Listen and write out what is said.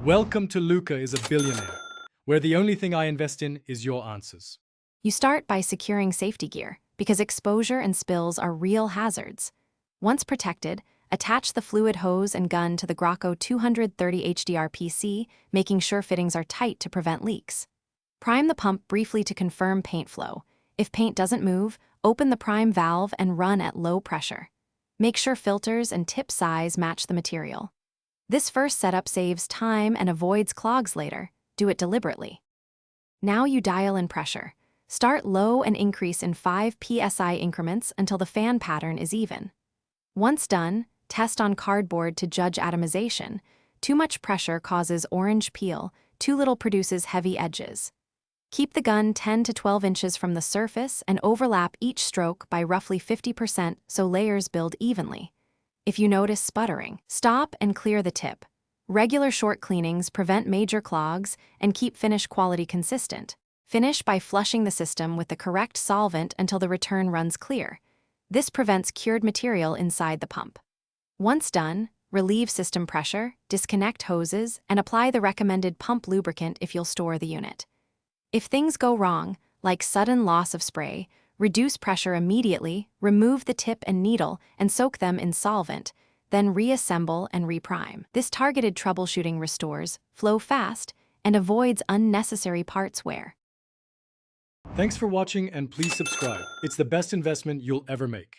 Welcome to Luca is a Billionaire, where the only thing I invest in is your answers. You start by securing safety gear, because exposure and spills are real hazards. Once protected, attach the fluid hose and gun to the Graco 230 Hdr Pc, making sure fittings are tight to prevent leaks. Prime the pump briefly to confirm paint flow. If paint doesn't move, open the prime valve and run at low pressure. Make sure filters and tip size match the material. This first setup saves time and avoids clogs later. Do it deliberately. Now you dial in pressure. Start low and increase in 5 psi increments until the fan pattern is even. Once done, test on cardboard to judge atomization. Too much pressure causes orange peel, too little produces heavy edges. Keep the gun 10 to 12 inches from the surface and overlap each stroke by roughly 50% so layers build evenly. If you notice sputtering, stop and clear the tip. Regular short cleanings prevent major clogs and keep finish quality consistent. Finish by flushing the system with the correct solvent until the return runs clear. This prevents cured material inside the pump. Once done, relieve system pressure, disconnect hoses, and apply the recommended pump lubricant if you'll store the unit. If things go wrong, like sudden loss of spray, reduce pressure immediately, remove the tip and needle, and soak them in solvent, then reassemble and reprime. This targeted troubleshooting restores flow fast and avoids unnecessary parts wear. Thanks for watching and please subscribe. It's the best investment you'll ever make.